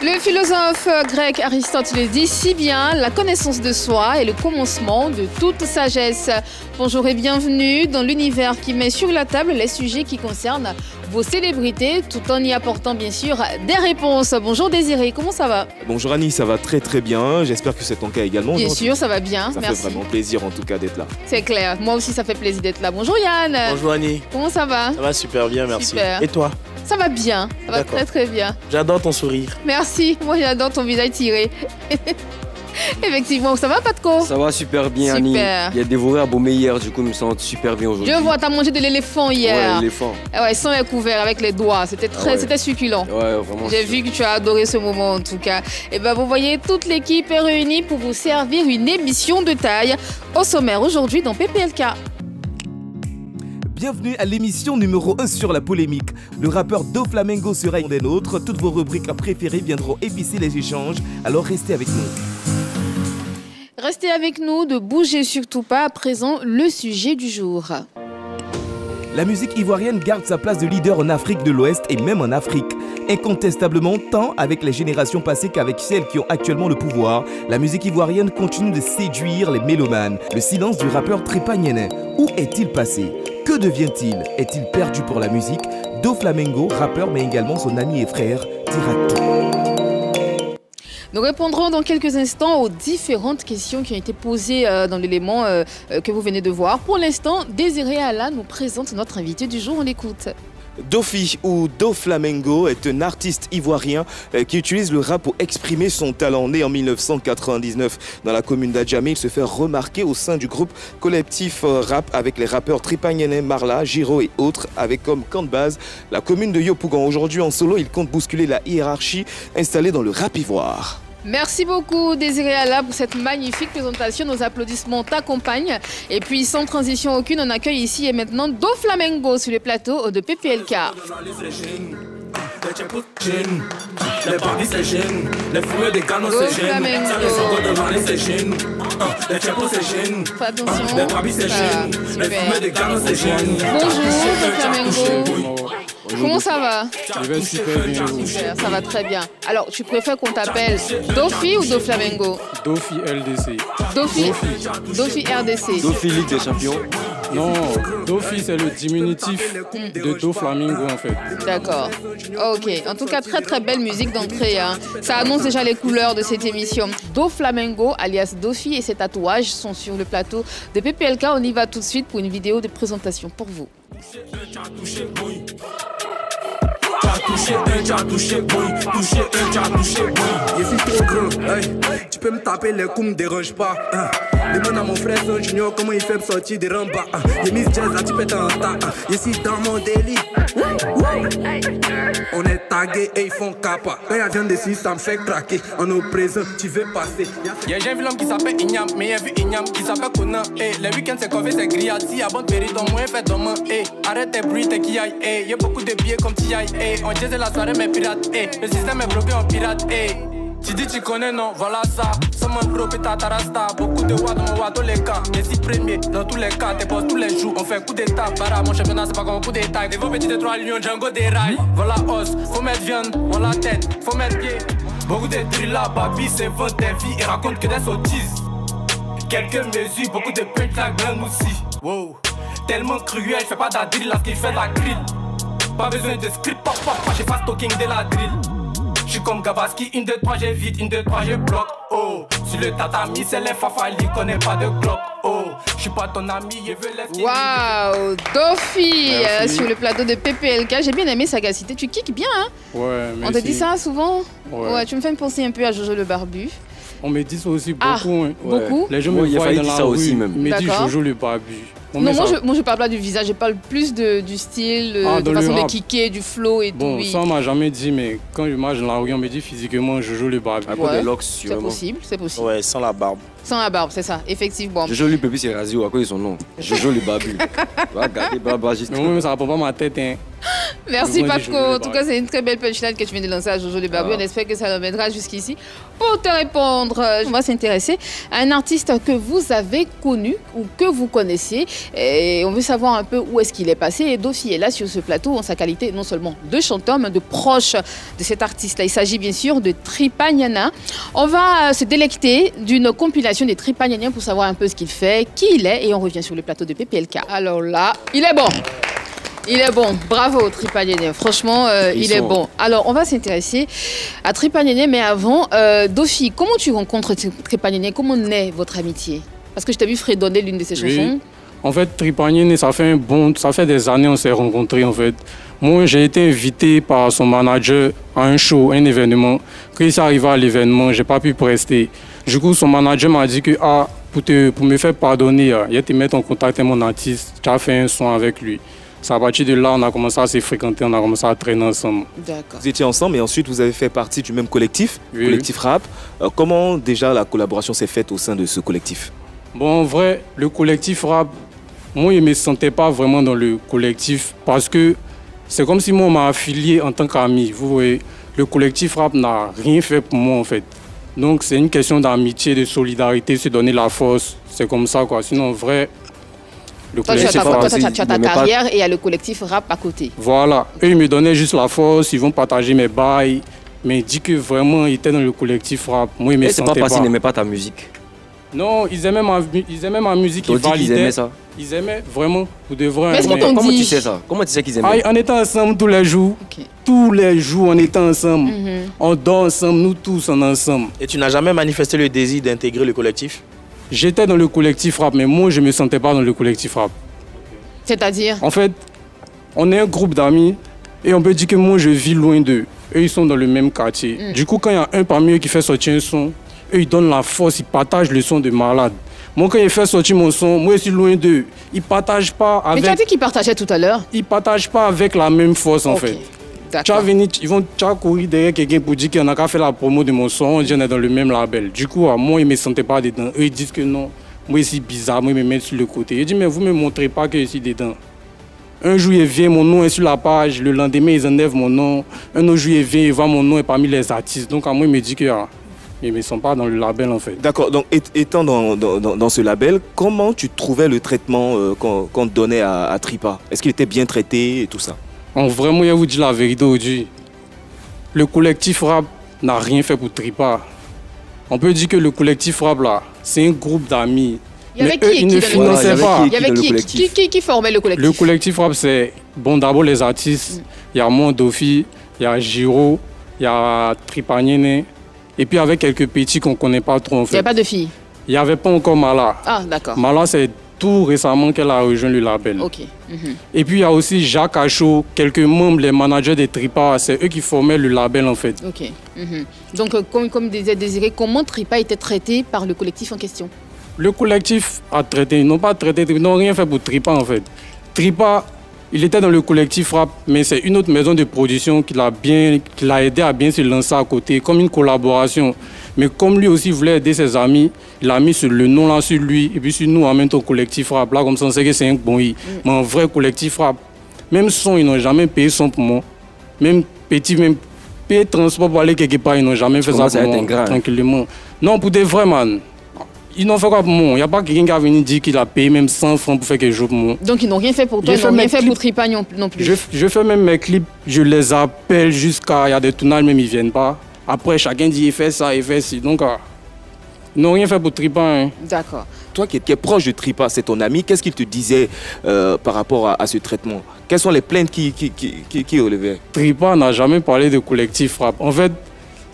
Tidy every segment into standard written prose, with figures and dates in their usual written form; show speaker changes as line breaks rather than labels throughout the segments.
Le philosophe grec Aristote le dit si bien, la connaissance de soi est le commencement de toute sagesse. Bonjour et bienvenue dans l'univers qui met sur la table les sujets qui concernent vos célébrités, tout en y apportant bien sûr des réponses. Bonjour Désiré, comment ça va?
Bonjour Annie, ça va très très bien. J'espère que c'est ton cas également.
Bien sûr, ça va bien,
ça
merci.
Ça fait vraiment plaisir en tout cas d'être là.
C'est clair, moi aussi ça fait plaisir d'être là. Bonjour Yann.
Bonjour Annie.
Comment ça va?
Ça va super bien, merci.
Super.
Et toi?
Ça va bien, ça va très très bien.
J'adore ton sourire.
Merci, moi j'adore ton visage tiré. Effectivement, ça va Patko?
Ça va super bien Annie. Il y a dévoré à Beaumé hier, du coup je me sens super bien aujourd'hui.
Je vois, t'as mangé de l'éléphant hier.
Ouais, l'éléphant.
Ouais, sans les couverts, avec les doigts, c'était c'était succulent.
Ouais, vraiment.
J'ai vu que tu as adoré ce moment en tout cas. Et ben vous voyez, toute l'équipe est réunie pour vous servir une émission de taille. Au sommaire aujourd'hui dans PPLK.
Bienvenue à l'émission numéro 1 sur la polémique. Le rappeur Doflamengo sera des nôtres. Toutes vos rubriques préférées viendront épicer les échanges. Alors restez avec nous.
Restez avec nous, ne bougez surtout pas. À présent, le sujet du jour.
La musique ivoirienne garde sa place de leader en Afrique de l'Ouest et même en Afrique. Incontestablement, tant avec les générations passées qu'avec celles qui ont actuellement le pouvoir, la musique ivoirienne continue de séduire les mélomanes. Le silence du rappeur Tripa Nyene. Où est-il passé? Que devient-il? Est-il perdu pour la musique? Doflamengo, rappeur mais également son ami et frère, dira tout.
Nous répondrons dans quelques instants aux différentes questions qui ont été posées dans l'élément que vous venez de voir. Pour l'instant, Désiré Allah nous présente notre invité du jour, on l'écoute.
Dofi ou Doflamengo est un artiste ivoirien qui utilise le rap pour exprimer son talent. Né en 1999 dans la commune d'Adjamé, il se fait remarquer au sein du groupe collectif rap avec les rappeurs Tripa Nyene, Marla, Giro et autres, avec comme camp de base la commune de Yopougon. Aujourd'hui en solo, il compte bousculer la hiérarchie installée dans le rap ivoire.
Merci beaucoup Désiré Allah pour cette magnifique présentation. Nos applaudissements t'accompagnent. Et puis sans transition aucune, on accueille ici et maintenant Doflamengo sur le plateau de PPLK.
Les bandits c'est gêne, les fumeurs des canons c'est gêne, ça les sauve devant les c'est gêne, les tchèpos c'est gêne, les bandits c'est gêne, les fumeurs des canons c'est gêne.
Bonjour Doflamengo. Comment ça va?
Je vais super bien.
Super, ça va très bien. Alors, tu préfères qu'on t'appelle Dofi ou Doflamengo?
Dofi LDC.
Dofi RDC.
Dofi Ligue des Champions.
Non, Dofi c'est le diminutif de Doflamengo en fait.
D'accord. Ok. En tout cas, très très belle musique d'entrée. Hein. Ça annonce déjà les couleurs de cette émission. Doflamengo, alias Dofi, et ses tatouages sont sur le plateau de PPLK. On y va tout de suite pour une vidéo de présentation pour vous.
Touché un, tu as touché boy. Touché un, tu as touché boy. Je suis trop grand, hey. Tu peux me taper, les coups me dérange pas. Demande à mon frère son junior comment il fait me sortir des rambas. J'ai mis jazz là, tu pètes un tas. Je suis dans mon délit. On est tagué et ils font capa. Quand y'a vient dessus, ça me fait craquer. En au présent, tu veux passer.
J'ai vu l'homme qui s'appelle Ignam, mais j'ai vu Ignam qui s'appelle Conan. Les week-ends c'est convé, c'est grillade. Si y'a bon péri, ton moins fait demain. Arrête tes bruits, t'es qui aille. Y'a beaucoup de billets comme t'y aille. On jazz la soirée, mais pirate. Le système est bloqué en pirate. Tu dis tu connais, non, voilà ça. Sans mon bro, péta tarasta. Beaucoup de watts dans mon watt, tous les cas. Et si premier, dans tous les cas, t'es boss tous les jours. On fait coup d'état, para. Mon championnat, c'est pas comme un coup d'état. Des vos petits de 3 lions, Django des rails. Voilà os, faut mettre viande, on la tête, faut mettre pied. Beaucoup de drills là, baby, c'est votre vie. Et raconte que des sottises. Quelques mesures, beaucoup de punch, la gang aussi. Wow, tellement cruel, fais pas d'adrill, là, ce qu'il fait la grill. Pas besoin de script, pop, j'ai fast talking de la drill. J'suis comme Gabaski, 1, 2, 3, j'ai vite, 1, 2, 3, j'ai bloc. Oh, sur le tatami, c'est les fafali, connais pas de glock. Oh, j'suis pas ton ami, je veux laisser.
Waouh, Dofi sur le plateau de PPLK. J'ai bien aimé Sagacité, tu kicks bien, hein?
Ouais, merci.
On te dit ça souvent?
Ouais,
tu me fais penser un peu à Jojo le Barbu.
On me dit ça aussi beaucoup. Hein.
Beaucoup?
Les gens me voient dans la rue,
aussi même.
Ils me disent Jojo le Barbu.
Non, moi je parle pas du visage, je parle plus du style, de façon de kicker, du flow et tout.
Bon, ça on m'a jamais dit, mais quand je marche dans la rue, on me dit physiquement Jojo le Barbu.
Des locks,
c'est possible, c'est possible.
Ouais, sans la barbe.
Sans la barbe, c'est ça, effectivement.
Jojo le Barbu, c'est rasé à cause de son nom. Jojo le Barbu. Va regarder, Baba, juste.
Mais moi, ça répond pas à ma tête, hein.
Merci Patko, en tout cas c'est une très belle punchline que tu viens de lancer à Jojo le Barbu, on espère que ça nous mènera jusqu'ici. Pour te répondre, on va s'intéresser à un artiste que vous avez connu ou que vous connaissez Et on veut savoir un peu où est-ce qu'il est passé. Et Dofi est là sur ce plateau en sa qualité non seulement de chanteur, mais de proche de cet artiste-là. Il s'agit bien sûr de Tripa Nyana. On va se délecter d'une compilation des Tripa Nyana pour savoir un peu ce qu'il fait, qui il est, et on revient sur le plateau de PPLK. Alors là, il est bon. Il est bon, bravo Tripa Nyana, franchement il est bon. Alors on va s'intéresser à Tripa Nyana, mais avant, Dofi, comment tu rencontres Tripa Nyana? Comment naît votre amitié? Parce que je t'ai vu fredonner l'une de ses chansons.
En fait, Tripa Nyana, ça fait des années qu'on s'est rencontrés en fait. Moi j'ai été invité par son manager à un show, un événement. Quand il s'est arrivé à l'événement, j'ai pas pu prester. Du coup son manager m'a dit que pour me faire pardonner, il te mettre en contact avec mon artiste, tu as fait un son avec lui. C'est à partir de là on a commencé à se fréquenter, on a commencé à traîner ensemble.
Vous étiez ensemble et ensuite vous avez fait partie du même collectif, collectif rap. Comment déjà la collaboration s'est faite au sein de ce collectif?
Bon, en vrai, le collectif rap, moi je ne me sentais pas vraiment dans le collectif parce que c'est comme si moi on m'a affilié en tant qu'ami. Vous voyez, le collectif rap n'a rien fait pour moi en fait. Donc c'est une question d'amitié, de solidarité, se donner la force. C'est comme ça quoi. Sinon en vrai, le collectif
rap, tu as ta carrière et il y a le collectif rap à côté.
Voilà, eux ils me donnaient juste la force, ils vont partager mes bails. Mais dit que vraiment ils étaient dans le collectif rap. Moi ils me sentaient pas.
C'est pas parce qu'ils n'aimaient pas ta musique.
Non, ils aimaient ma musique, ils validaient.
Ils aimaient ça.
Ils aimaient vraiment, pour de vrai.
Mais
comment tu sais ça? Comment tu sais qu'ils aimaient?
On était ensemble tous les jours. Okay. Tous les jours, on était ensemble. On dort ensemble, nous tous, on est ensemble.
Et tu n'as jamais manifesté le désir d'intégrer le collectif?
J'étais dans le collectif rap, mais moi, je ne me sentais pas dans le collectif rap.
C'est-à-dire?
En fait, on est un groupe d'amis et on peut dire que moi, je vis loin d'eux. Eux, ils sont dans le même quartier. Du coup, quand il y a un parmi eux qui fait sortir un son, eux, ils donnent la force, ils partagent le son de malade. Moi, quand il fait sortir mon son, moi, je suis loin d'eux. Ils ne partagent pas avec...
Mais tu as dit qu'ils partageaient tout à l'heure.
Ils ne partagent pas avec la même force, en fait. Tu as venu, ils vont courir derrière quelqu'un pour dire qu'il y en a qu'à faire la promo de mon son, on dit qu'on est dans le même label. Du coup, moi, ils ne me sentaient pas dedans. Eux, ils disent que non. Moi, c'est bizarre, moi, ils me mettent sur le côté. Je dis, mais vous ne me montrez pas que je suis dedans. Un jour, il vient, mon nom est sur la page. Le lendemain, ils enlèvent mon nom. Un autre jour, il vient, il voit mon nom est parmi les artistes. Donc, à moi, il me dit que... ils ne sont pas dans le label en fait.
D'accord, donc étant dans ce label, comment tu trouvais le traitement qu'on te donnait à Tripa? Est-ce qu'il était bien traité et tout ça?
En vrai, moi, je vous dis la vérité aujourd'hui. Le collectif rap n'a rien fait pour Tripa. On peut dire que le collectif rap là, c'est un groupe d'amis.
Il y avait qui
ne finançaient pas.
Il y avait qui formait le collectif?
Le collectif rap, c'est d'abord les artistes. Il y a moi, Dofi, il y a Giro, il y a Tripa Nyana. Et puis avec quelques petits qu'on ne connaît pas trop en fait.
Il n'y a pas de filles?
Il n'y avait pas encore Mala.
Ah, d'accord.
Mala, c'est tout récemment qu'elle a rejoint le label.
Ok.
Et puis il y a aussi Jacques Achaud, quelques membres, les managers de Tripa, c'est eux qui formaient le label en fait.
Ok. Donc comme disait Désiré, comment Tripa était traité par le collectif en question?
Le collectif a traité, ils n'ont pas traité, ils n'ont rien fait pour Tripa en fait. Tripa, il était dans le collectif rap, mais c'est une autre maison de production qui l'a aidé à bien se lancer à côté, comme une collaboration. Mais comme lui aussi voulait aider ses amis, il a mis le nom là sur lui, et puis sur nous en même temps collectif rap. Là, comme ça, on sait que c'est un bon i. Mais un vrai collectif rap, même son, ils n'ont jamais payé son pour moi. Même petit, même payer transport pour aller quelque part, ils n'ont jamais fait ça pour moi, tranquillement. Non, pour des vrais man. Ils n'ont fait quoi pour moi? Il n'y a pas quelqu'un qui a venu dire qu'il a payé même 100 francs pour faire quelque chose pour moi.
Donc ils n'ont rien fait pour toi, ils n'ont rien fait pour Tripa non plus.
Je fais même mes clips, je les appelle jusqu'à... Il y a des tournages, même ils ne viennent pas. Après, chacun dit il fait ça, il fait ci. Donc, ils n'ont rien fait pour Tripa. Hein.
D'accord.
Toi qui es proche de Tripa, c'est ton ami, qu'est-ce qu'il te disait par rapport à ce traitement? Quelles sont les plaintes qui relevaient?
Tripa n'a jamais parlé de collectif rap. En fait,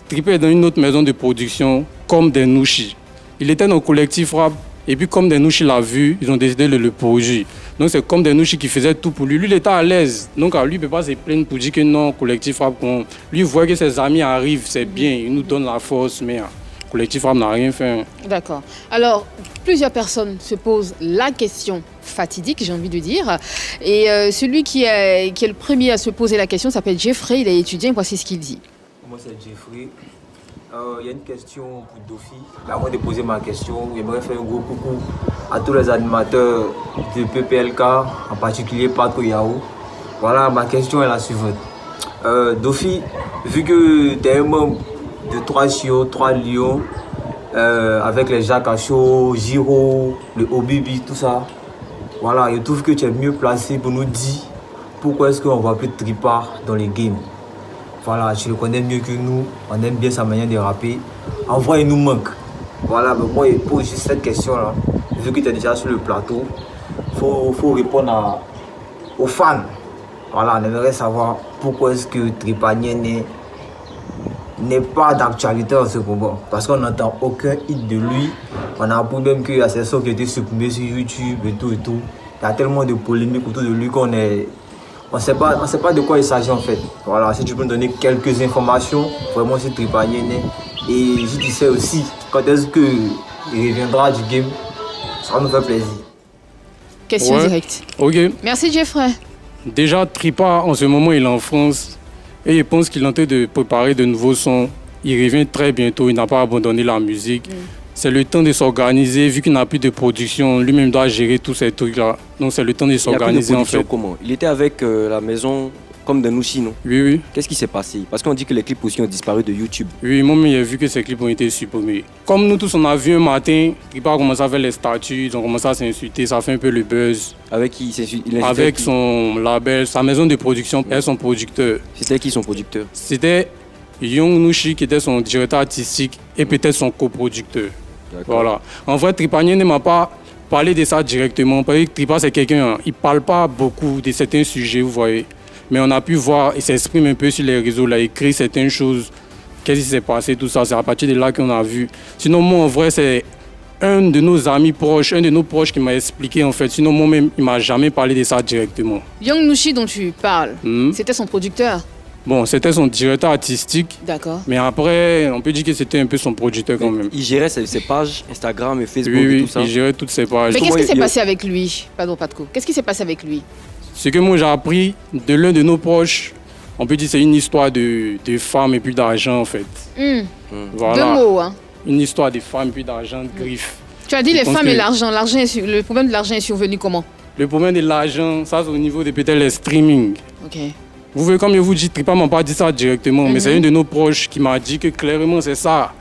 Tripa est dans une autre maison de production, comme des Nouchi. Il était dans le collectif rap, et puis comme Denouchi l'a vu, ils ont décidé de le produire. Donc c'est comme Denouchi qui faisait tout pour lui. Lui, il était à l'aise. Donc lui, il ne peut pas se plaindre pour dire que non, collectif rap, lui, il voit que ses amis arrivent, c'est bien, il nous donne la force, mais collectif rap n'a rien fait.
D'accord. Alors, plusieurs personnes se posent la question fatidique, j'ai envie de dire. Et celui qui est le premier à se poser la question s'appelle Jeffrey, il est étudiant, voici ce qu'il dit.
Moi, c'est Jeffrey. Il y a une question pour Dofi. Avant de poser ma question, j'aimerais faire un gros coucou à tous les animateurs de PPLK, en particulier Pato Yao. Voilà, ma question est la suivante. Dofi, vu que tu es un membre de 3 Chiots, 3 Lions, avec les Jacques Achaud, Giro, le Obibi, tout ça, voilà, je trouve que tu es mieux placé pour nous dire pourquoi est-ce qu'on ne voit plus de Tripa dans les games. Voilà, tu le connais mieux que nous, on aime bien sa manière de rapper. En vrai, il nous manque. Voilà, mais moi, je pose juste cette question-là. Vu que tu es déjà sur le plateau, il faut répondre aux fans. Voilà, on aimerait savoir pourquoi est-ce que Tripanien n'est pas d'actualité dans ce combat. Parce qu'on n'entend aucun hit de lui. On a appris même qu'il y a ces sons qui ont été supprimés sur YouTube et tout et tout. Il y a tellement de polémiques autour de lui qu'on est... On ne sait pas de quoi il s'agit en fait. Voilà, si tu peux me donner quelques informations, vraiment sur Tripanien. Et si tu sais aussi quand est-ce qu'il reviendra du game, ça nous fait plaisir.
Question directe.
Ok.
Merci Jeffrey.
Déjà, Tripa, en ce moment, il est en France et il pense qu'il est en train de préparer de nouveaux sons. Il revient très bientôt, il n'a pas abandonné la musique. C'est le temps de s'organiser, vu qu'il n'a plus de production. Lui-même doit gérer tous ces trucs-là. Donc, c'est le temps de s'organiser en fait.
Comment? Il était avec la maison comme de Nouchi, non?
Oui, oui.
Qu'est-ce qui s'est passé? Parce qu'on dit que les clips aussi ont disparu de YouTube.
Oui, moi-même, j'ai vu que ces clips ont été supprimés. Comme nous tous, on a vu un matin, Tripa a commencé à faire les statuts, ils ont commencé à s'insulter, ça fait un peu le buzz.
Avec qui il s'insulte?
Avec son label, sa maison de production et son producteur.
C'était qui son producteur?
C'était Young Nushi qui était son directeur artistique et peut-être son coproducteur. Voilà. En vrai, Tripanien ne m'a pas parlé de ça directement. Parce que Tripa, c'est quelqu'un, il ne parle pas beaucoup de certains sujets, vous voyez. Mais on a pu voir, il s'exprime un peu sur les réseaux, il a écrit certaines choses. Qu'est-ce qui s'est passé, tout ça. C'est à partir de là qu'on a vu. Sinon, moi, en vrai, c'est un de nos amis proches, un de nos proches qui m'a expliqué, en fait. Sinon, moi-même, il ne m'a jamais parlé de ça directement.
Young Nushi dont tu parles, c'était son producteur?
Bon, c'était son directeur artistique.
D'accord.
Mais après, on peut dire que c'était un peu son producteur quand même.
Il gérait ses pages Instagram et Facebook
et
tout ça?
Il gérait toutes ses pages.
Mais qu'est-ce qui s'est passé avec lui? Pardon, Patko. Qu'est-ce qui s'est passé avec lui?
Ce que moi j'ai appris de l'un de nos proches, on peut dire que c'est une histoire de femmes et puis d'argent en fait.
Voilà. Deux mots, hein?
Une histoire de femmes et puis d'argent, de griffes.
Tu as dit les femmes et l'argent. Le problème de l'argent est survenu comment?
Le problème de l'argent, ça c'est au niveau de peut-être les streaming.
Ok.
Vous voyez, comme je vous dis, Tripa m'a pas dit ça directement, mais c'est un de nos proches qui m'a dit que clairement c'est ça.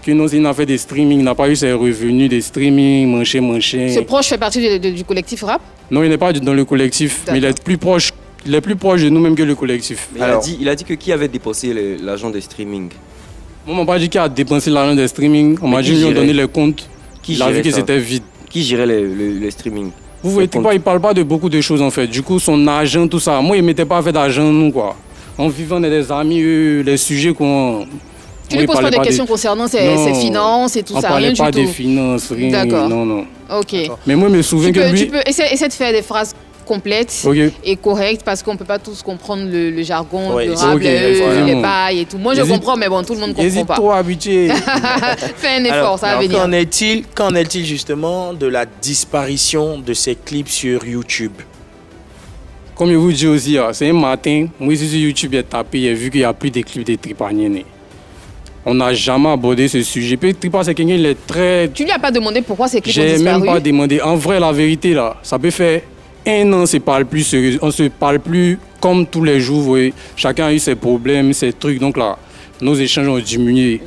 Que non, il n'a fait des streaming, il n'a pas eu ses revenus des streaming, manché.
Ce proche fait partie du collectif rap?
Non, il n'est pas dans le collectif, mais il est plus proche de nous-mêmes que le collectif.
Alors, il a dit que qui avait dépensé l'argent des streaming?
Moi, on m'a pas dit qui a dépensé l'argent des streaming, on m'a dit qu'ils ont donné les comptes, il a vu que c'était vide.
Qui gérait les streaming?
Vous voyez, il ne parle pas de beaucoup de choses en fait. Du coup, son argent, tout ça. Moi, il ne m'était pas fait d'argent, nous, quoi. En vivant des amis, les sujets qu'on...
Tu ne lui poses pas des questions concernant ses finances et tout ça, rien du tout?
On ne parlait pas des finances, rien.
D'accord.
Non.
Ok.
Mais moi, je me souviens que lui...
Tu peux essayer de faire des phrases complètes et correctes parce qu'on ne peut pas tous comprendre le jargon, le rap, les bails et tout. Moi, je comprends, mais bon, tout le monde ne comprend pas.
Trop habitué.
Fais un effort, ça va venir.
Qu'en est-il justement de la disparition de ces clips sur YouTube?
Comme je vous dis aussi, c'est un matin, moi, sur YouTube, j'ai tapé, j'ai vu qu'il n'y a plus de clips de Tripanien. On n'a jamais abordé ce sujet. Puis Tripa, c'est quelqu'un, il est très...
Tu lui as pas demandé pourquoi ces clips ont disparu?
J'ai même pas demandé. En vrai, la vérité, là, ça peut faire 1 an, on se parle plus sérieux. On se parle plus comme tous les jours, vous voyez. Chacun a eu ses problèmes, ses trucs. Donc là, nos échanges ont diminué.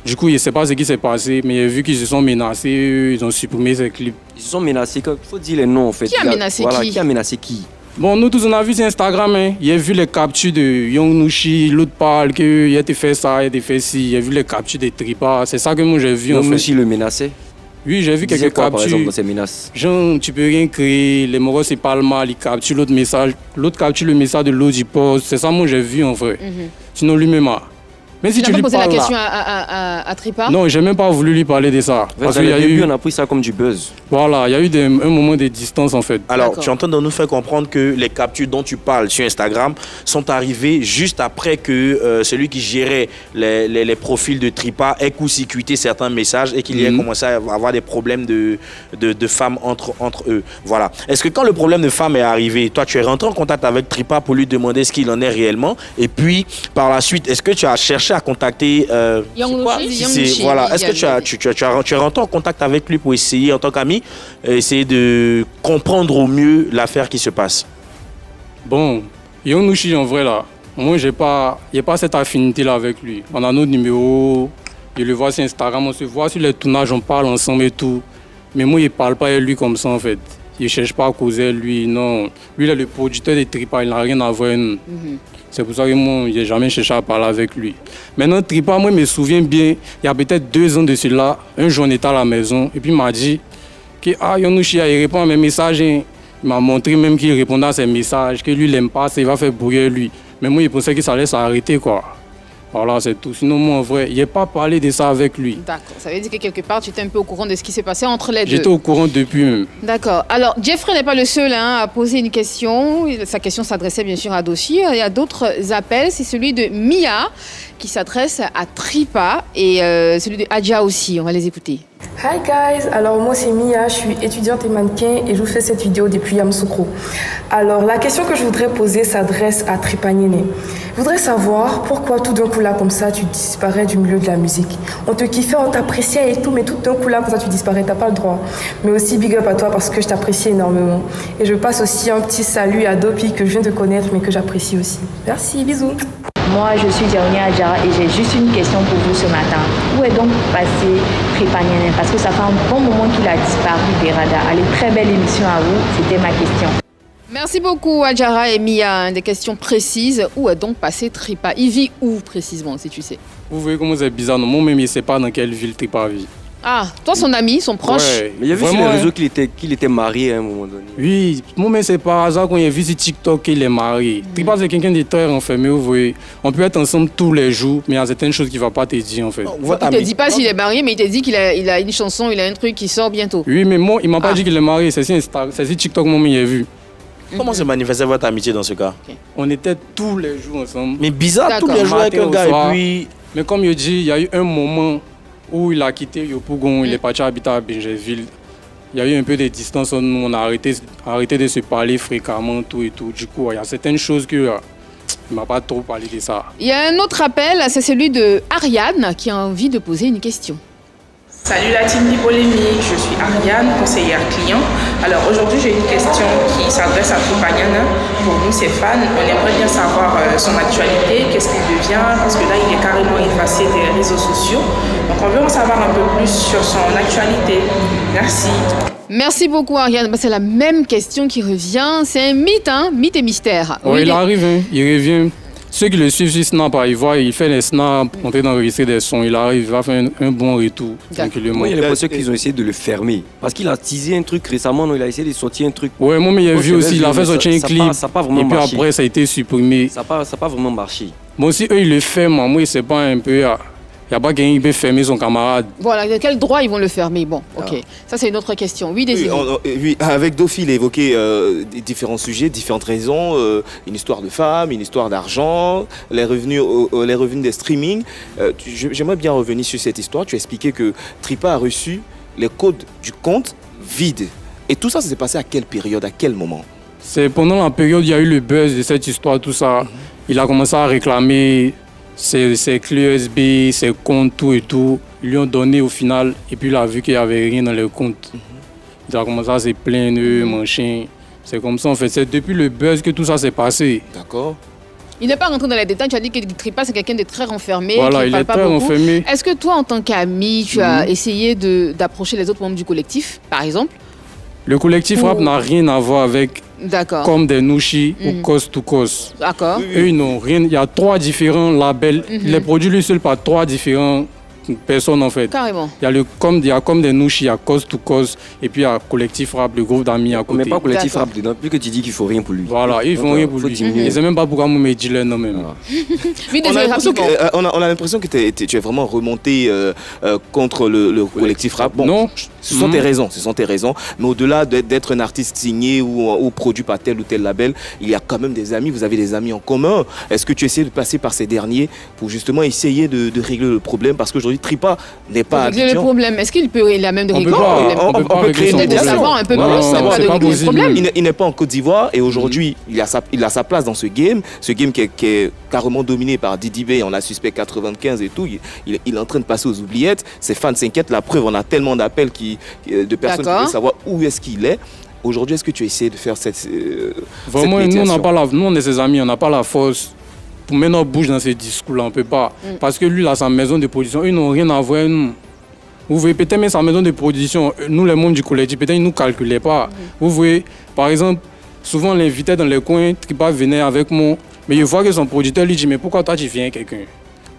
Du coup, je ne sais pas ce qui s'est passé, mais j'ai vu qu'ils se sont menacés, ils ont supprimé ces clips.
Ils se sont menacés, il faut dire les noms, en fait.
Qui a menacé qui?
Qui a menacé qui?
Bon, nous tous, on a vu sur Instagram, hein. Il a vu les captures de Young Nushi, l'autre parle qu'il a été fait ça, il a été fait ci. Il a vu les captures de Tripa. C'est ça que moi j'ai vu en fait.
Young Nushi le menaçait?
Oui, j'ai vu quelques captures.
Par exemple, dans ces menaces?
Genre, tu peux rien créer, les moros c'est pas le mal, il capture l'autre message. L'autre capture le message de l'autre, il poste. C'est ça, moi j'ai vu en vrai. Sinon, lui-même, mais si
tu n'as pas posé la question à Tripa?
Non, j'ai même pas voulu lui parler de ça.
Parce qu'il y a eu, on a pris ça comme du buzz.
Voilà, il y a eu un moment de distance en fait.
Alors, tu es en train de nous faire comprendre que les captures dont tu parles sur Instagram sont arrivées juste après que celui qui gérait les profils de Tripa ait court-circuité certains messages et qu'il y ait commencé à avoir des problèmes de femmes entre eux. Voilà. Est-ce que quand le problème de femmes est arrivé, toi, tu es rentré en contact avec Tripa pour lui demander ce qu'il en est réellement? Et puis, par la suite, est-ce que tu as cherché à contacter voilà. Est-ce que tu es rentré en contact avec lui pour essayer, en tant qu'ami, essayer de comprendre au mieux l'affaire qui se passe?
Bon, Young Nushi, en vrai, là, moi, j'ai pas cette affinité-là avec lui. On a notre numéro, je le vois sur Instagram, on se voit sur les tournages, on parle ensemble et tout. Mais moi, il ne parle pas avec lui comme ça, en fait. il ne cherche pas à causer, lui, non. Lui, il est le producteur de Tripa, il n'a rien à voir. C'est pour ça que moi, je n'ai jamais cherché à parler avec lui. Maintenant, Tripa, moi, je me souviens bien, il y a peut-être 2 ans de cela, un jour, on était à la maison, et puis il m'a dit que Yonouchia, il répond à mes messages. Il m'a montré même qu'il répondait à ses messages, que lui, il n'aime pas, il va faire brouiller lui. Mais moi, il pensait que ça allait s'arrêter, quoi. Voilà, c'est tout. Sinon, moi, en vrai, il n'a pas parlé de ça avec lui.
D'accord. Ça veut dire que quelque part, tu étais un peu au courant de ce qui s'est passé entre les deux.
J'étais au courant depuis même.
D'accord. Alors, Jeffrey n'est pas le seul à poser une question. Sa question s'adressait bien sûr à Dofi. Il y a d'autres appels. C'est celui de Mia qui s'adresse à Tripa et celui de Adja aussi. On va les écouter.
Hi guys, alors moi c'est Mia, je suis étudiante et mannequin et je vous fais cette vidéo depuis Yamoussoukro. Alors la question que je voudrais poser s'adresse à Tripa Niene. Je voudrais savoir pourquoi tout d'un coup là comme ça tu disparais du milieu de la musique. On te kiffait, on t'appréciait et tout, mais tout d'un coup là comme ça tu disparais, t'as pas le droit. Mais aussi big up à toi parce que je t'apprécie énormément. Et je passe aussi un petit salut à Dopi que je viens de connaître mais que j'apprécie aussi. Merci, bisous.
Moi, je suis Diaonia Adjara et j'ai juste une question pour vous ce matin. Où est donc passé Tripa Niene? Parce que ça fait un bon moment qu'il a disparu des radars. Allez, très belle émission à vous. C'était ma question.
Merci beaucoup, Adjara et Mia. Des questions précises. Où est donc passé Tripa? Il vit où précisément, si tu sais?
Vous voyez comment c'est bizarre. Non, moi-même, je ne sais pas dans quelle ville Tripa vit.
Ah, toi, son ami, son proche.
Ouais,
mais il y a vu sur les réseaux qu'il était marié à un moment donné.
Oui, moi-même, c'est par hasard quand il a vu sur TikTok qu'il est marié. Tripa, c'est quelqu'un de très renfermé, vous voyez. On peut être ensemble tous les jours, mais il y a certaines choses qu'il ne va pas te dire, en fait.
Il ne te dit pas s'il est marié, mais il te dit qu'il a une chanson, il a un truc qui sort bientôt.
Oui, mais moi, il ne m'a pas dit qu'il est marié. C'est sur TikTok, moi, il a vu.
Comment se manifestait votre amitié dans ce cas?
On était tous les jours ensemble.
Mais bizarre, tous les jours avec un gars et puis...
Mais comme je dis, il y a eu un moment où il a quitté Yopougon, il est parti habiter à Bingerville. Il y a eu un peu de distance, on a arrêté de se parler fréquemment, tout et tout. Du coup, il y a certaines choses que il ne m'a pas trop parlé de ça.
Il y a un autre appel, c'est celui de Ariane qui a envie de poser une question.
Salut la team Polémique, je suis Ariane, conseillère client. Alors aujourd'hui j'ai une question qui s'adresse à Tripa Niene. Pour nous ses fans, on aimerait bien savoir son actualité, qu'est-ce qu'il devient, parce que là il est carrément effacé des réseaux sociaux. Donc on veut en savoir un peu plus sur son actualité. Merci.
Merci beaucoup Ariane. C'est la même question qui revient. C'est un mythe, hein? Mythe et mystère.
Oui, il arrive, hein? Il revient. Ceux qui le suivent sur Snap, ils voient, il fait des snaps, on peut enregistrer des sons, il arrive, il va faire un bon retour.
Moi, il y a l'impression qu'ils ont essayé de le fermer. Parce qu'il a teasé un truc récemment, non, il a essayé de sortir un truc.
Ouais, moi, mais il a vu aussi, il a fait sortir un clip.
Ça n'a pas vraiment
marché. Et
marché.
puis après, ça a été supprimé.
Ça n'a pas vraiment marché.
Moi aussi, eux, ils le ferment. Moi, c'est pas un peu. Il n'y a pas quelqu'un qui peut fermer son camarade.
Voilà, de quel droit ils vont le fermer? Bon, ok. Ça, c'est une autre question. Oui, Désiré.
Oui, avec Dofi, il a évoqué différents sujets, différentes raisons. Une histoire de femme, une histoire d'argent, les revenus des streamings. J'aimerais bien revenir sur cette histoire. Tu as expliqué que Tripa a reçu les codes du compte vides. Et tout ça s'est passé à quelle période, à quel moment?
C'est pendant la période où il y a eu le buzz de cette histoire, tout ça. Il a commencé à réclamer ses clés USB, ses comptes, tout et tout. Ils lui ont donné au final, et puis il a vu qu'il n'y avait rien dans les comptes. Il a commencé à se plaindre, machin. C'est comme ça, en fait. C'est depuis le buzz que tout ça s'est passé.
D'accord.
Il n'est pas rentré dans les détails. Tu as dit que Tripa, c'est quelqu'un de très renfermé.
Voilà,
qui
il
parle
est
pas
très
beaucoup.
renfermé.
Est-ce que toi, en tant qu'ami, tu as essayé d'approcher les autres membres du collectif, par exemple?
Le collectif rap n'a rien à voir avec comme des Nushi ou Coast to Coast.
D'accord.
Eux, ils n'ont rien. Il y a 3 différents labels. Les produits lui seul par 3 différents personnes en fait.
Carrément.
Il y a comme des Nushi, il y a Coast to Coast et puis il y a Collectif Rap, le groupe d'amis à côté.
On met pas Collectif Rap dedans, plus que tu dis qu'il faut rien pour lui.
Voilà, ils font rien pour lui. Et c'est même pas pourquoi moi me dis le nom même.
On a l'impression que tu es vraiment remonté contre le collectif Rap. Bon,
non.
Ce sont tes raisons, ce sont tes raisons. Mais au-delà d'être un artiste signé ou produit par tel ou tel label, il y a quand même des amis, vous avez des amis en commun. Est-ce que tu essaies de passer par ces derniers pour justement essayer de régler le problème? Parce qu'aujourd'hui, Tripa n'est pas
Abidjan. Régler le problème, est-ce qu'il peut régler la même de régler le problème?
On peut créer
de savoir un peu plus,
il n'est pas en Côte d'Ivoire et aujourd'hui, il a sa place dans ce game qui est carrément dominé par Didi B, on a Suspect 95 et tout. Il est en train de passer aux oubliettes. Ses fans s'inquiètent, la preuve, on a tellement d'appels de personnes qui veulent savoir où est-ce qu'il est. Aujourd'hui, est-ce que tu as essayé de faire cette
Vraiment, nous, on est ses amis, on n'a pas la force pour mettre notre bouche dans ces discours-là, on ne peut pas. Parce que lui, il a sa maison de production, ils n'ont rien à voir. Vous voyez, peut-être même sa maison de production, nous les membres du collectif, peut-être ils ne nous calculaient pas. Vous voyez, par exemple, souvent on l'invitait dans les coins, Tripa venait avec moi, mais je vois que son producteur lui dit, mais pourquoi toi tu viens avec quelqu'un?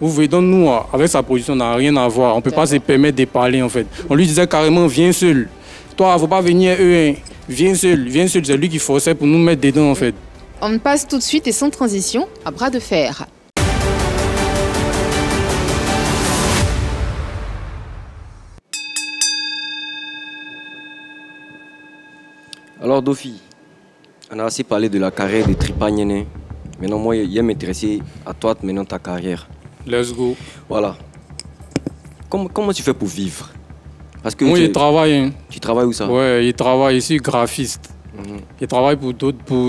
Vous voyez, donc nous, avec sa production, on n'a rien à voir. On ne peut pas se permettre de parler en fait. On lui disait carrément, viens seul. Toi, il ne faut pas venir eux, hein. Viens seul, c'est lui qui forçait pour nous mettre dedans en fait.
On passe tout de suite et sans transition à bras de fer.
Alors Dofi, on a assez parlé de la carrière de Tripa Nyene. Maintenant, moi, il vais m'intéresser à toi, maintenant ta carrière.
Let's go.
Voilà. Comment tu fais pour vivre? Parce que
moi, je travaille. Hein.
Tu travailles où ça?
Ouais, je travaille ici, graphiste. Je travaille pour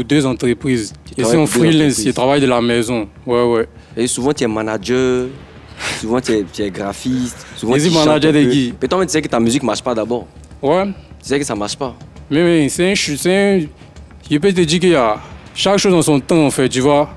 2 entreprises. Ici, en freelance, je travaille de la maison. Ouais.
Et souvent, tu es manager, souvent, tu es graphiste. Souvent,
tu es manager de qui?
Peut-être tu sais que ta musique ne marche pas d'abord.
Ouais.
Tu sais que ça ne marche pas.
Mais je peux te dire qu'il y a chaque chose en son temps, en fait, tu vois.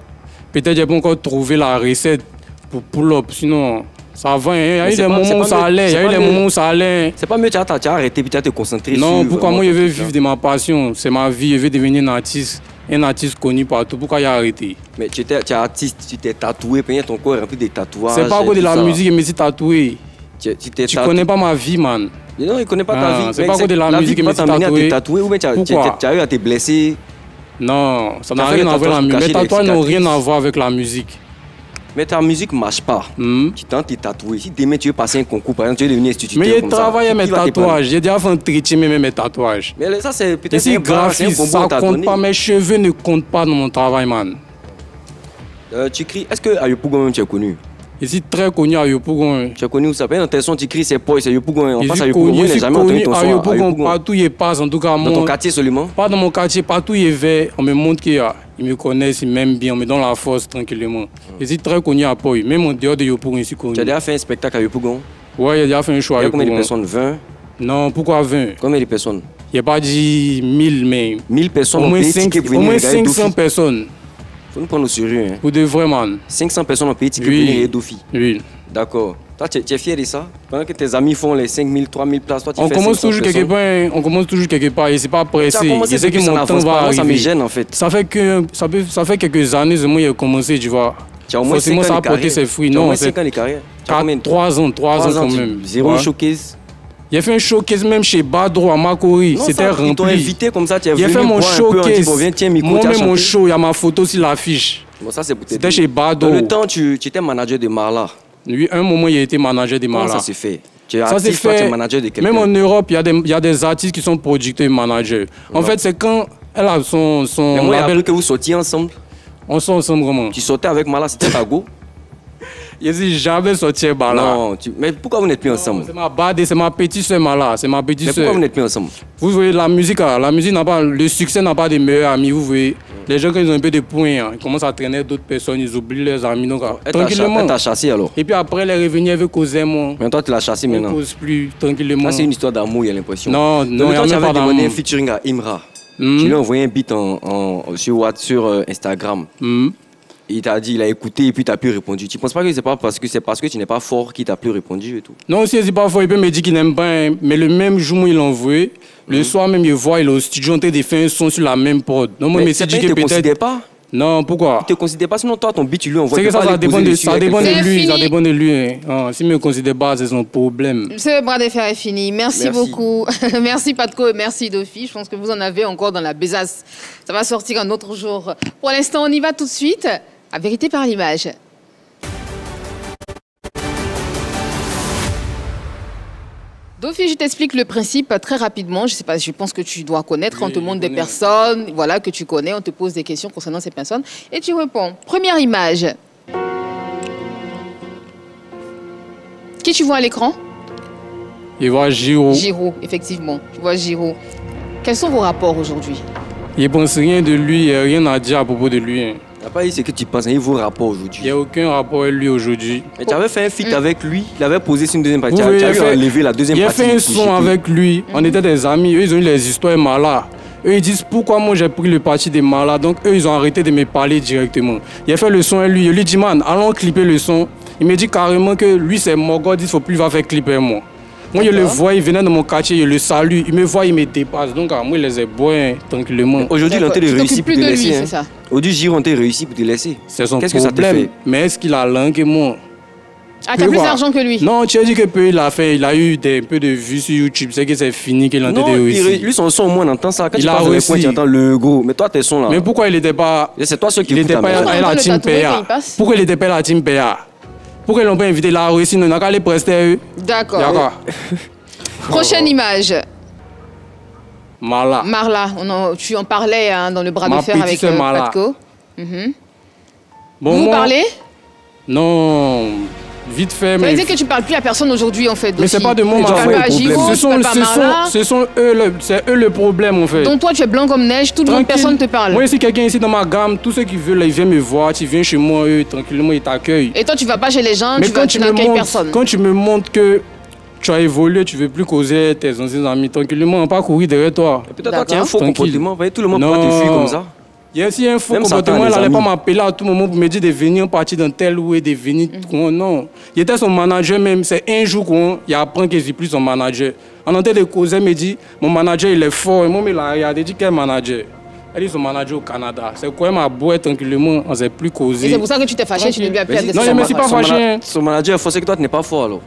Peut-être que je n'ai pas encore trouvé la recette pour pull-up, sinon ça va. Il y a eu des moments où ça allait,
C'est pas mieux, tu as arrêté, puis tu as te concentrer sur...
Non, pourquoi moi je veux vivre de ma passion, c'est ma vie, je veux devenir un artiste connu partout, pourquoi j'ai arrêté?
Mais tu es artiste, tu t'es tatoué, ton corps est rempli de tatouages.
C'est pas à cause de la musique, mais c'est tatoué. Tu connais pas ma vie, man.
Non, il ne connaît pas ta vie.
C'est pas à cause de la musique, mais c'est
tatoué. Ou bien tu as eu à te blesser.
Non, ça n'a rien à voir avec la musique. Mes tatouages n'ont rien à voir avec la musique.
Mais ta musique ne marche pas. Tu tentes de tatouer. Si demain tu veux passer un concours, par exemple, tu veux devenir instituteur.
Mais j'ai travaillé mes tatouages. J'ai déjà fait un traitement même mes tatouages.
Mais ça, c'est peut-être
un graphiste, ça ne compte pas. Mes cheveux ne comptent pas dans mon travail, man.
Tu cries. Est-ce que Ayopougon, tu es connu?
Je suis très connu à Yopougon.
Tu as connu où ça? Dans tes sons, tu cries, c'est Poy, c'est Yopougon.
Je suis connu à Yopougon. Partout il passe, en tout cas.
Dans ton quartier seulement?
Pas dans mon quartier, partout il va. On me montre qu'ils me connaissent, ils m'aiment bien, on me donne la force tranquillement. Je suis très connu à Poy. Même en dehors de Yopougon, je suis connu.
Tu as déjà fait un spectacle à Yopougon?
Ouais, j'ai déjà fait un show à Yopougon.
Combien de personnes? 20?
Non, pourquoi 20?
Combien de personnes?
Il n'y a pas dit 1000, mais.
1000 personnes?
Au moins 500 personnes.
Faut nous prendre au sérieux. Hein.
Pour de vrai, man.
500 personnes ont payé ticket pour venir Dofi.
Oui.
D'accord. Toi, tu es fier de ça? Pendant que tes amis font les 5000, 3000 places, toi, tu fais 500 personnes.
On commence toujours quelque part et c'est pas pressé.
Je sais que mon temps va arriver. Ça me gêne, en fait.
Ça fait quelques années que moi, j'ai commencé, tu vois.
Tu as au moins 5 ans de carrière.
Ses fruits.
Tu as au moins 5 ans de carrière.
3 ans quand même.
Zéro showcase.
J'ai fait un showcase même chez Badro à Makori. C'était rempli. Ils
t'ont invité comme ça, tu es venu.
J'ai fait mon showcase. Moi-même, mon show, il y a ma photo sur l'affiche.
Bon, ça, c'est
C'était chez Badro.
Dans le temps, tu étais manager de Marla.
Oui, un moment, il a été manager de Marla.
Comment ça s'est fait? Tu es artiste, toi, tu es manager de quelqu'un.
Même en Europe, il y a des artistes qui sont producteurs et managers. En fait, c'est quand elle a son
mais moi, label... que vous sortiez ensemble.
On sort ensemble vraiment.
Tu sortais avec Marla, c'était ta go?
Je dis jamais sorti avec Marla.
Non, mais pourquoi vous n'êtes plus ensemble?
C'est ma bade, c'est ma petite soeur Marla, c'est ma petite soeur.
Mais pourquoi vous n'êtes plus ensemble?
Vous voyez, la musique n'a pas, le succès n'a pas de meilleurs amis, vous voyez. Les gens, quand ils ont un peu de points, ils commencent à traîner d'autres personnes, ils oublient leurs amis. Donc, tranquillement.
Elle t'a chassé alors?
Et puis après, elle est revenue avec causer moi.
Mais toi, tu l'as chassé maintenant?
Elle cause plus, tranquillement.
Ça, c'est une histoire d'amour, il y a l'impression.
Non, il n'y a même pas d'amour.
Tu avais un featuring à Imra. Tu lui as envoyé un beat sur Instagram. Il t'a dit, il a écouté et puis tu n'as plus répondu. Tu ne penses pas que c'est parce que tu n'es pas fort qu'il t'a plus répondu et tout?
Non, si il n'est pas fort, il peut me dire qu'il n'aime pas. Mais le même jour où il l'a envoyé, le soir même, il voit, il est au studio en train de faire un son sur la même prod. Non, moi,
mais il ne te considère pas?
Non, pourquoi?
Il ne te considère pas, sinon toi, ton beat, tu lui envoies.
C'est que ça dépend de lui, ça dépend de lui. Hein. S'il ne me considère pas, c'est son problème.
Ce bras de fer est fini. Merci beaucoup. Merci Patko et merci Dofi. Je pense que vous en avez encore dans la besace. Ça va sortir un autre jour. Pour l'instant, on y va tout de suite. À vérité par l'image. Dofi, je t'explique le principe très rapidement. Je sais pas, je pense que tu dois connaître. On te montre des personnes, voilà, que tu connais. On te pose des questions concernant ces personnes et tu réponds. Première image. Qui tu vois à l'écran?
Je vois Giro.
Giro, effectivement. Tu vois Giro. Quels sont vos rapports aujourd'hui?
Je ne pense rien de lui, rien à dire à propos de lui. Hein.
Il n'y a pas dit ce que tu penses, il y a vos rapports aujourd'hui.
Il n'y a aucun rapport avec lui aujourd'hui.
Mais tu avais fait un feat avec lui, il avait posé sur une deuxième partie. Tu as enlevé la deuxième partie.
Il a fait un son avec lui, on était des amis, eux ils ont eu les histoires malades. Eux ils disent pourquoi moi j'ai pris le parti des malades, donc eux ils ont arrêté de me parler directement. Il a fait le son avec lui, je lui dis man, allons clipper le son. Il me dit carrément que lui c'est mon gars, il ne faut plus faire clipper moi. Moi, je le vois, il venait de mon quartier, je le salue, il me voit, il me dépasse. Donc, moi, je les ai bois tranquillement.
Aujourd'hui, il a réussi pour te laisser.
C'est ça.
Aujourd'hui, Giron a réussi pour te laisser.
C'est son problème. Mais est-ce qu'il a l'un que moi?
Ah, t'as plus d'argent que lui?
Non, tu as dit que peu il a fait, il a eu un peu de vues sur YouTube, c'est que c'est fini qu'il a de réussir.
Lui, son son, au moins, on entend ça. Quand
il a réussi.
Tu entends le gros. Mais toi, tes sons là.
Mais pourquoi il n'était pas.
C'est toi ceux qui
écoutent. Il n'était pas à la team PA. Pourquoi il n'était pas à la team PA? Pourquoi ils l'ont pas invité là? Réussi, on n'a qu'à les prester à eux.
D'accord. Prochaine image.
Marla.
Marla, tu en parlais hein, dans le bras de fer avec Patko.
Bon,
vous parlez?
Non, vite fait.
Ça veut dire que tu ne parles plus à personne aujourd'hui en fait.
Mais c'est pas de mon problème. C'est eux le problème en fait.
Donc toi tu es blanc comme neige, tout le monde, personne ne te parle.
Moi si quelqu'un ici dans ma gamme, tous ceux qui veulent, ils viennent me voir, tu viens chez moi, eux, tranquillement ils t'accueillent.
Et toi tu vas pas chez les gens, tu n'accueilles personne.
Quand tu me montres que tu as évolué, tu ne veux plus causer tes anciens amis, tranquillement, on va pas courir derrière toi.
Peut-être toi tu as un faux comportement, tout le monde pourra te fuir comme ça.
Il y a aussi un faux comportement, il n'allait pas m'appeler à tout moment pour me dire de venir partir dans tel ou de venir. Non. Il était son manager même. C'est un jour qu'il apprend que je ne suis plus son manager. En train de causer, il me dit mon manager il est fort. Et moi, il a dit quel manager? Elle dit son manager au Canada. C'est quoi ma boîte tranquillement, on ne s'est plus causé.
Et c'est pour ça que tu t'es fâché, tu ne lui as plus adressé.
Non, je ne me suis pas fâché.
Son manager est fort, c'est que toi tu n'es pas fort alors.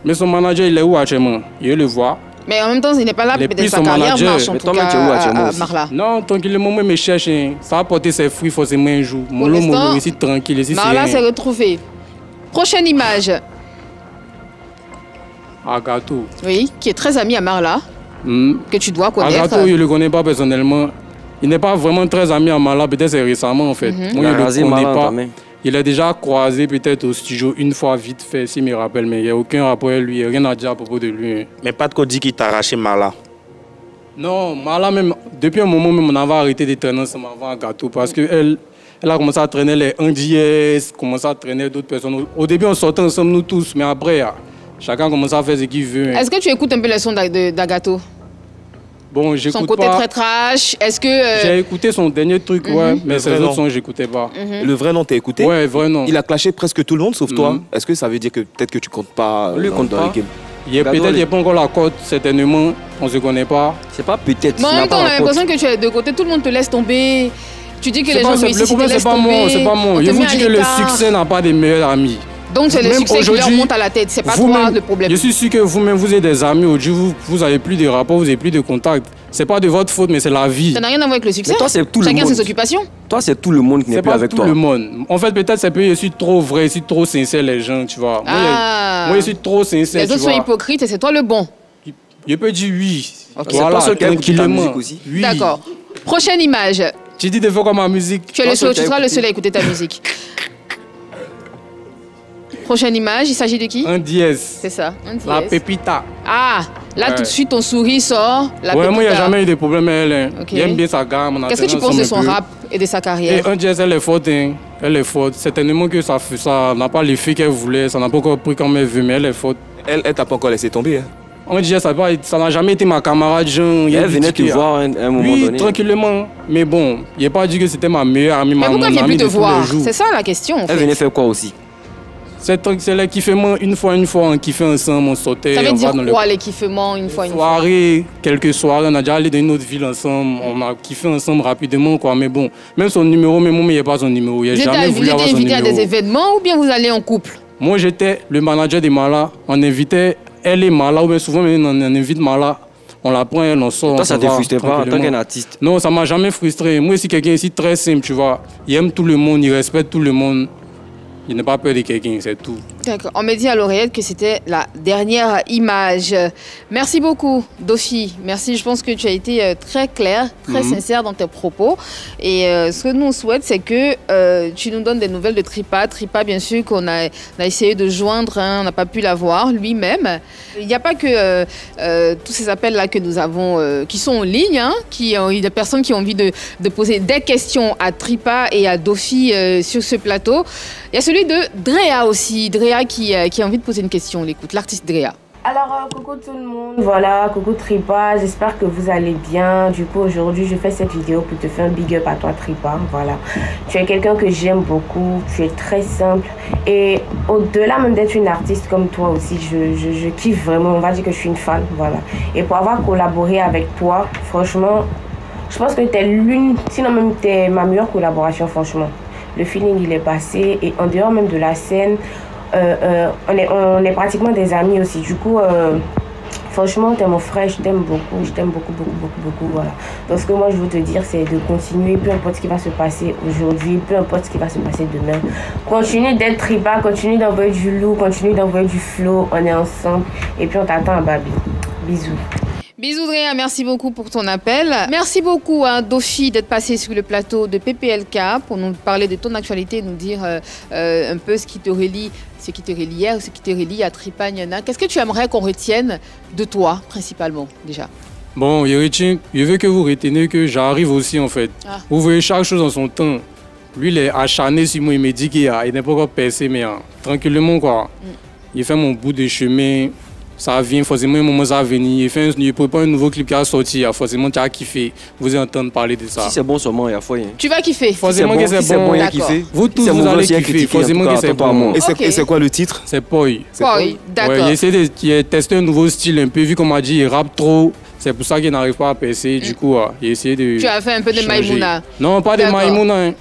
Mais son manager il est où actuellement? Il le voit.
Mais en même temps, il n'est pas là, peut-être sa carrière marche en tout cas à Marla.
Non, tranquillement, moi, je me cherche. Ça va porter ses fruits forcément un jour.
Pour l'instant,
ici tranquille.
Marla s'est retrouvée. Prochaine image.
Agato.
Oui, qui est très ami à Marla, que tu dois connaître.
Agato, je ne le connais pas personnellement. Il n'est pas vraiment très ami à Marla, peut-être c'est récemment en fait. Moi, je ne le connais pas. Il a déjà croisé peut-être au studio une fois vite fait, s'il me rappelle, mais il n'y a aucun rapport avec lui, il n'y a rien à dire à propos de lui.
Mais pas de quoi dit qu'il t'a arraché Marla.
Non, Marla même, depuis un moment même, on avait arrêté de traîner ensemble avant Agato parce qu'elle a commencé à traîner les NDS, commencé à traîner d'autres personnes. Au début, on sortait ensemble nous tous, mais après, chacun commence à faire ce qu'il veut.
Est-ce que tu écoutes un peu les sons d'Agato?
Bon, j'écoute pas.
Son côté très trash, est-ce que...
J'ai écouté son dernier truc, ouais, mais ses autres sons, j'écoutais pas.
Le vrai nom, t'as écouté?
Ouais, vrai nom.
Il a clashé presque tout le monde, sauf toi. Est-ce que ça veut dire que peut-être que tu comptes pas
lui compte pas.
Peut-être qu'il n'y a pas encore la cote, certainement, on ne se connaît pas.
C'est pas peut-être.
Mais en même temps, on a l'impression que tu es de côté, tout le monde te laisse tomber. Tu dis que les gens réussissent,
le problème, c'est pas moi, c'est pas moi. Je vous dis que le succès n'a pas de meilleurs amis.
Donc c'est le succès qui leur monte à la tête, c'est pas toi le problème.
Je suis sûr que vous-même, vous êtes des amis. Aujourd'hui, vous n'avez plus de rapports, vous n'avez plus de contacts. C'est pas de votre faute, mais c'est la vie.
Ça n'a rien à voir avec le succès.
Mais toi, c'est tout
Chacun
le monde.
ses occupations.
Toi, c'est tout le monde qui n'est plus avec toi.
C'est pas tout le monde. En fait, peut-être c'est que je suis trop vrai, je suis trop sincère, les gens, tu vois. Moi, je suis trop sincère.
Les autres sont hypocrites et c'est toi le bon.
Je peux dire oui.
Okay. Voilà, c'est toi seul qui écoute ta musique aussi.
Oui. D'accord. Prochaine image.
Tu dis de faire comme ma musique.
Tu seras le seul à écouter ta musique. Prochaine image, il s'agit de qui?
Un dièse.
C'est ça, un dièse.
La pépita.
Ah, là tout de suite ton sourire sort. La pépita.
Moi, il n'y a jamais eu de problème avec elle.
Okay.
J'aime bien sa gamme.
Qu'est-ce que tu penses de son rap et de sa carrière?
Un dièse, elle est forte. Hein. Elle est forte. Certainement que ça n'a pas l'effet qu'elle voulait. Ça n'a pas encore pris comme elle veut, mais elle est forte.
Elle t'a pas encore laissé tomber. Hein.
On dit ça n'a jamais été ma camarade.
Elle venait te voir à un moment donné.
Oui, tranquillement. Mais bon, il n'a pas dit que c'était ma meilleure amie.
Mais pourquoi elle ne vient plus te voir? C'est ça la question.
Elle venait faire quoi aussi?
C'est l'ékiffement, une fois, on kiffait ensemble, on sautait.
Ça veut dire quoi l'ékiffement, une fois?
Quelques soirées, on a déjà allé dans une autre ville ensemble, on a kiffé ensemble rapidement, quoi. Mais bon, même son numéro, mais moi, il n'y a pas son numéro. Il n'a jamais voulu avoir son numéro.
Vous étiez invité à des événements ou bien vous allez en couple?
Moi, j'étais le manager de Marla. On invitait elle et Marla, ou bien souvent, on invite Marla. On la prend, elle en sort.
Toi, ça ne te frustre pas en tant qu'un artiste?
Non, ça ne m'a jamais frustré. Moi, c'est quelqu'un ici très simple, tu vois. Il aime tout le monde, il respecte tout le monde. Il n'a pas peur de quelqu'un, c'est tout.
D'accord. On m'a dit à l'oreillette que c'était la dernière image. Merci beaucoup, Dofi. Merci. Je pense que tu as été très clair, très sincère dans tes propos. Et ce que nous on souhaite, c'est que tu nous donnes des nouvelles de Tripa. Tripa, bien sûr, qu'on a essayé de joindre. Hein, on n'a pas pu l'avoir lui-même. Il n'y a pas que tous ces appels-là que nous avons, qui sont en ligne. Hein, il y a des personnes qui ont envie de poser des questions à Tripa et à Dofi sur ce plateau. Il y a celui de Drea aussi. Drea qui a envie de poser une question. On l'écoute, l'artiste Drea.
Alors, coucou tout le monde, voilà, coucou Tripa, j'espère que vous allez bien. Du coup, aujourd'hui, je fais cette vidéo pour te faire un big up à toi, Tripa, voilà. Tu es quelqu'un que j'aime beaucoup, tu es très simple. Et au-delà même d'être une artiste comme toi aussi, je kiffe vraiment, on va dire que je suis une fan, voilà. Et pour avoir collaboré avec toi, franchement, je pense que tu es l'une, sinon même tu es ma meilleure collaboration, franchement. Le feeling, il est passé, et en dehors même de la scène, on est pratiquement des amis aussi. Du coup, franchement, t'es mon frère, je t'aime beaucoup, voilà. Donc ce que moi je veux te dire, c'est de continuer, peu importe ce qui va se passer aujourd'hui, peu importe ce qui va se passer demain. Continue d'être Tripa, continue d'envoyer du lourd, continue d'envoyer du flow, on est ensemble. Et puis on t'attend à Babi. Bisous.
Bisous Drea, merci beaucoup pour ton appel. Merci beaucoup à Dofi d'être passé sur le plateau de PPLK pour nous parler de ton actualité, nous dire un peu ce qui te relie hier, ce qui te relie à Tripa Nyana. Qu'est-ce que tu aimerais qu'on retienne de toi, principalement, déjà?
Bon, je veux que vous reteniez que j'arrive aussi, en fait. Ah. Vous voyez chaque chose en son temps. Lui, il est acharné sur moi, il me dit qu'il n'est pas encore percé, mais tranquillement, quoi. Il fait mon bout de chemin. Ça vient, forcément, un moment, ça va venir. Il prépare un nouveau clip qui a sorti. Forcément, tu as kiffé. Vous allez entendre parler de ça.
Si c'est bon, sûrement, il y a foyer.
Tu vas kiffer.
Forcément que c'est bon, il y a kiffé. Vous tous, vous allez kiffer. Forcément que c'est bon.
Et c'est quoi le titre?
C'est Poi.
Poi, d'accord.
Il essaie de tester un nouveau style un peu. Vu qu'on m'a dit, il rappe trop. C'est pour ça qu'il n'arrive pas à percer. Du coup, il a essayé de.
Tu as fait un peu de Maïmouna?
Non, pas de Maïmouna.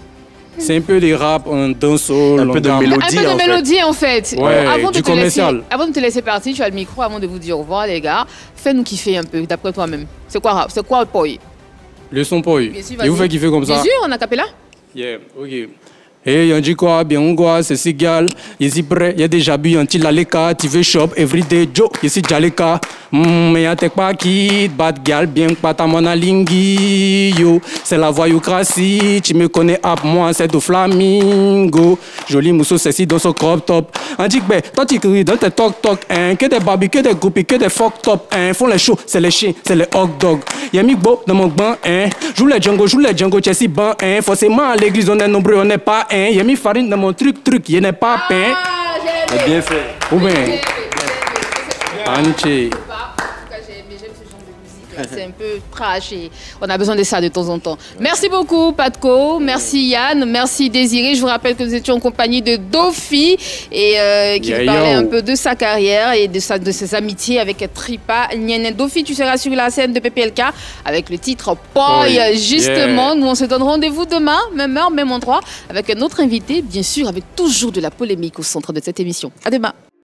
C'est un peu des rap, un dancehall,
un peu de mélodie.
Un peu de mélodie en fait.
Ouais, avant du commercial.
Avant de te laisser partir, tu as le micro avant de vous dire au revoir les gars. Fais-nous kiffer un peu, d'après toi-même. C'est quoi rap? C'est quoi Poi?
Le son Poi. Et vous faites kiffer comme ça?
Bien sûr, on a capé là.
Yeah, ok. Hey, on dit quoi? Bien, on quoi? C'est Sigal. Ici prêt, il y a déjà bu un petit laleka. Tu veux shop everyday Joe. Ici Jaleka. Mais y'a t'es pas qui bad gal, bien pas ta monalingi. Yo, c'est la voyoucratie. Tu me connais à moi, c'est du flamingo. Joli mousseau, c'est dans son crop top. On dit que toi tu cries dans tes toc-toc. Que des Barbie, que des groupies, que des fuck top. Font les shows, c'est les chiens, c'est les hot dog. Y'a mis beau dans mon banc. Joue les Django, Chelsea ban. Forcément à l'église, on est nombreux, on n'est pas. Y'a mis farine dans mon truc, il n'est pas peint.
C'est bien fait.
Ou bien. Anche.
C'est un peu trash et on a besoin de ça de temps en temps. Merci beaucoup Patko, merci Yann, merci Désiré. Je vous rappelle que nous étions en compagnie de Dofi et qui parlait un peu de sa carrière et de ses amitiés avec Tripa Nyana. Dofi, tu seras sur la scène de PPLK avec le titre Poi. Justement, nous on se donne rendez-vous demain, même heure, même endroit, avec un autre invité, bien sûr, avec toujours de la polémique au centre de cette émission. À demain.